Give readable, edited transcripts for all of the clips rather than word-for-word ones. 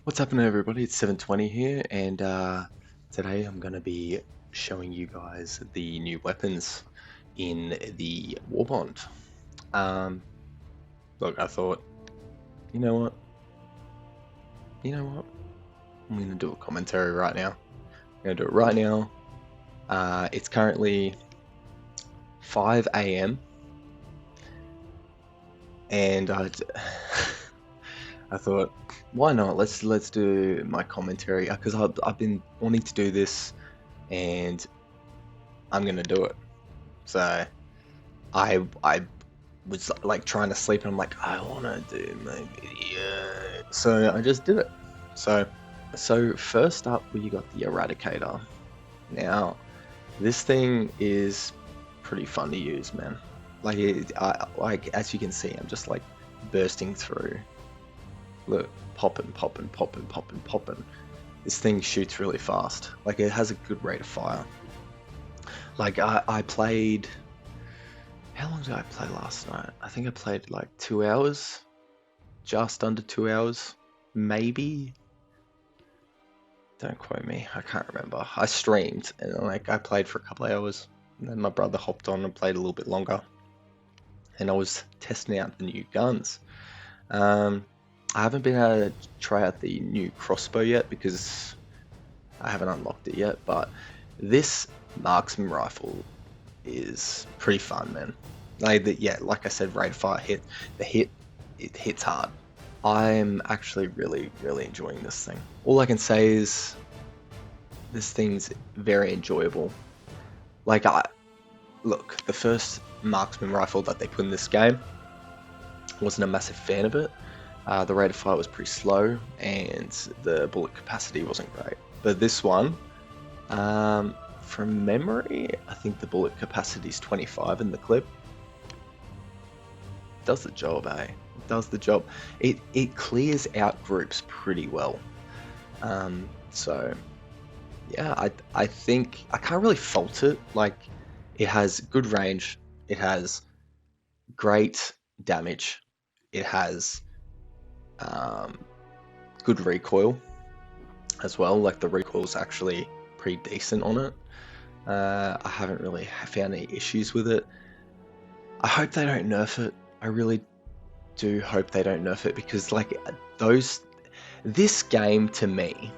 What's happening, everybody? It's 720 here, and today I'm going to be showing you guys the new weapons in the Warbond. Um, Look, I thought, you know what? You know what? I'm going to do a commentary right now. I'm going to do it right now. It's currently 5 a.m. and I thought, why not? Let's do my commentary because I've been wanting to do this, and I'm going to do it. So. I was like trying to sleep and I'm like, I want to do my video. So I just did it. So first up, you got the Eradicator. Now, this thing is pretty fun to use, man. Like as you can see, I'm just like bursting through. Look, popping, popping, popping, popping, popping. This thing shoots really fast. Like it has a good rate of fire. Like I played. How long did I play last night? I think I played like 2 hours, just under 2 hours, maybe. Don't quote me, I can't remember. I streamed and like I played for a couple of hours, and then my brother hopped on and played a little bit longer. And I was testing out the new guns. I haven't been able to try out the new crossbow yet because I haven't unlocked it yet, but this marksman rifle is pretty fun, man. Yeah, like I said, rate of fire it hits hard. I'm actually really enjoying this thing. All I can say is this thing's very enjoyable. Like look, the first marksman rifle that they put in this game, wasn't a massive fan of it. The rate of fire was pretty slow and the bullet capacity wasn't great. But this one, from memory, I think the bullet capacity is 25 in the clip. Does the job, eh? It does the job. It clears out groups pretty well. So yeah, I think I can't really fault it. Like it has good range, it has great damage, it has good recoil as well. Like the recoil's actually pretty decent on it. I haven't really found any issues with it. I hope they don't nerf it. I really do hope they don't nerf it because like this game to me,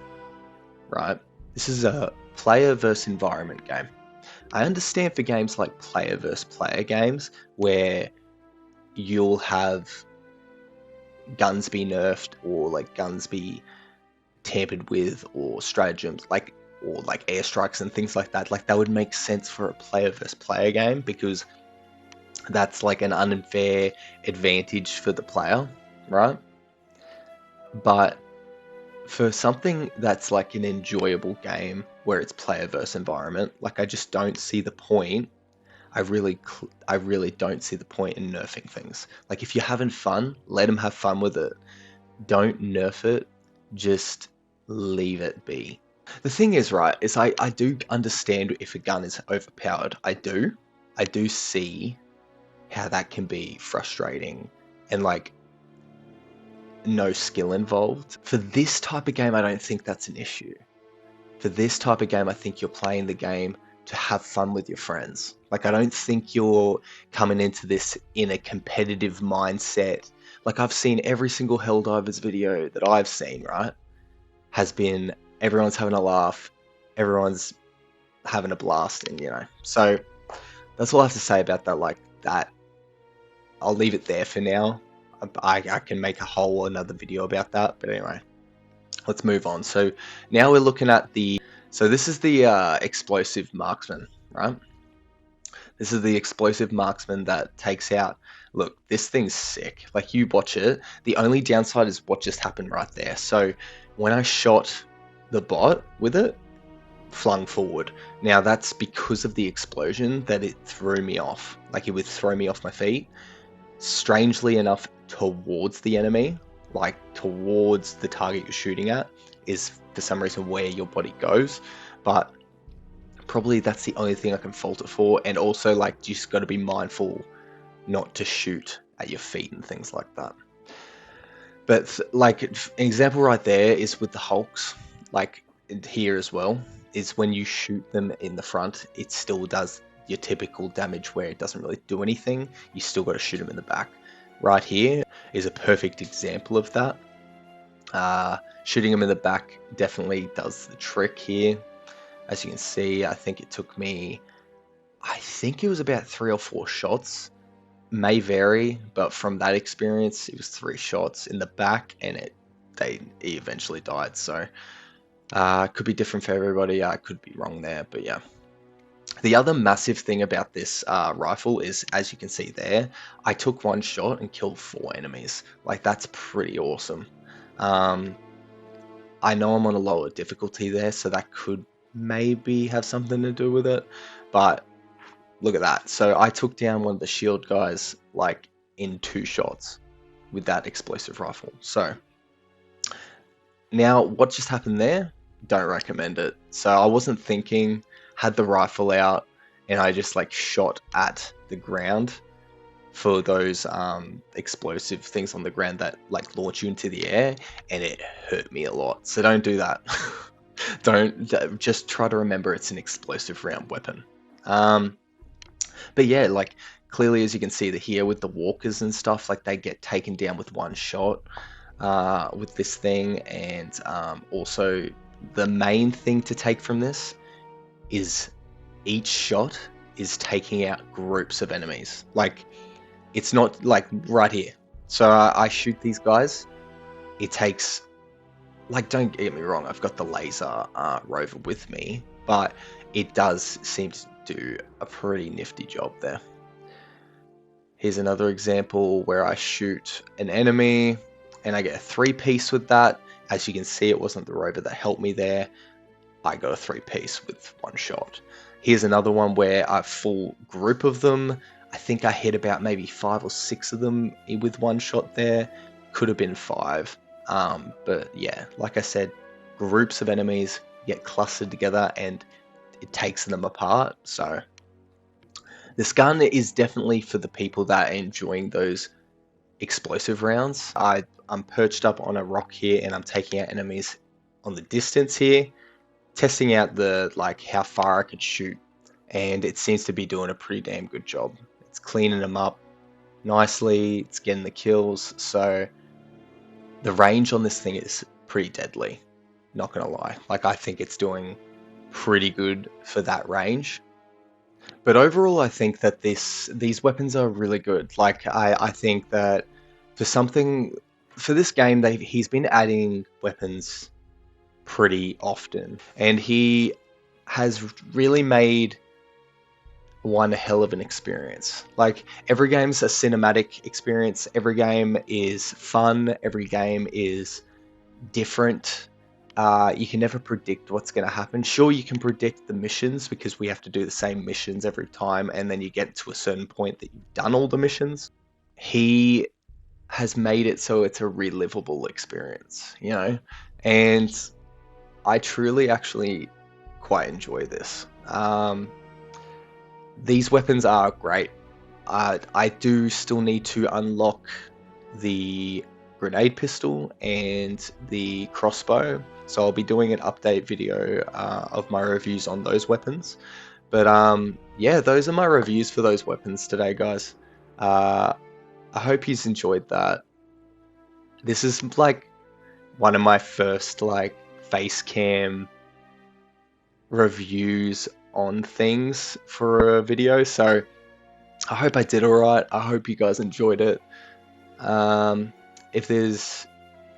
right? This is a player versus environment game. I understand for games like player versus player games where you'll have guns be nerfed or like guns be tampered with or stratagems or like airstrikes and things like that. Like that would make sense for a player versus player game because that's like an unfair advantage for the player, right? But for something that's like an enjoyable game where it's player versus environment, like I just don't see the point. I really don't see the point in nerfing things. Like if you're having fun, let them have fun with it. Don't nerf it. Just leave it be. The thing is, right, is I do understand if a gun is overpowered. I do see how that can be frustrating and like no skill involved. For this type of game, I don't think that's an issue. For this type of game, I think you're playing the game to have fun with your friends. Like, I don't think you're coming into this in a competitive mindset. Like, I've seen every single Helldivers video that I've seen, right? Has been everyone's having a laugh, everyone's having a blast, and So, that's all I have to say about that. Like, that. I'll leave it there for now. I can make a whole another video about that, but anyway, let's move on. So now we're looking at so this is the explosive marksman, right? This is the explosive marksman that takes out, look, this thing's sick. Like you watch it, the only downside is what just happened right there. So when I shot the bot with it, flung forward. Now that's because of the explosion that it threw me off. Like it would throw me off my feet. Strangely enough, towards the enemy, like towards the target you're shooting at, is for some reason where your body goes. But probably that's the only thing I can fault it for. And also, like, you just got to be mindful not to shoot at your feet and things like that. But like an example right there is with the Hulks, like here as well, is when you shoot them in the front, it still does your typical damage where it doesn't really do anything. You still got to shoot them in the back. Right here is a perfect example of that. Shooting them in the back definitely does the trick here. As you can see, I think it took me, I think it was about 3 or 4 shots. May vary, but from that experience, it was 3 shots in the back, and it eventually died. So could be different for everybody. I could be wrong there, but yeah. The other massive thing about this rifle is, as you can see there, I took 1 shot and killed 4 enemies. Like, that's pretty awesome. I know I'm on a lower difficulty there, so that could maybe have something to do with it, but look at that. So I took down one of the shield guys like in 2 shots with that explosive rifle. So now what just happened there? Don't recommend it. So I wasn't thinking, had the rifle out, and I just like shot at the ground for those explosive things on the ground that like launch you into the air, and it hurt me a lot. So don't do that. Don't, just try to remember it's an explosive round weapon. But yeah, like clearly as you can see here with the walkers and stuff, like they get taken down with 1 shot with this thing. And also the main thing to take from this is each shot is taking out groups of enemies. Like, it's not like right here. So I shoot these guys. It takes, like, don't get me wrong, I've got the laser rover with me, but it does seem to do a pretty nifty job there. Here's another example where I shoot an enemy and I get a 3-piece with that. As you can see, it wasn't the rover that helped me there. I got a 3-piece with 1 shot. Here's another one where a full group of them, I think I hit about maybe 5 or 6 of them with 1 shot there. Could have been 5. But yeah, like I said, groups of enemies get clustered together and it takes them apart. So this gun is definitely for the people that are enjoying those explosive rounds. I'm perched up on a rock here and I'm taking out enemies on the distance here, testing out the like how far I could shoot, and it seems to be doing a pretty damn good job. It's cleaning them up nicely, it's getting the kills, so the range on this thing is pretty deadly, not gonna lie. Like, I think it's doing pretty good for that range. But overall, I think that these weapons are really good. Like, I think that for this game, he's been adding weapons pretty often, and he has really made one hell of an experience. Like, every game's a cinematic experience, every game is fun, every game is different. You can never predict what's going to happen. Sure, you can predict the missions because we have to do the same missions every time, and then you get to a certain point that you've done all the missions. He has made it so it's a relivable experience, you know? And I truly actually quite enjoy this. These weapons are great. I do still need to unlock the grenade pistol and the crossbow, so I'll be doing an update video of my reviews on those weapons. But yeah, those are my reviews for those weapons today, guys. I hope you enjoyed that. This is like one of my first like face cam reviews on things for a video, so I hope I did alright. I hope you guys enjoyed it. If there's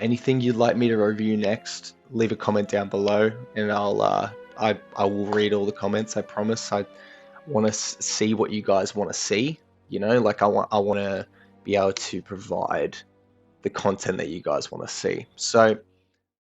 anything you'd like me to review next, leave a comment down below, and I will read all the comments. I promise. I want to see what you guys want to see. You know, like I want to be able to provide the content that you guys want to see. So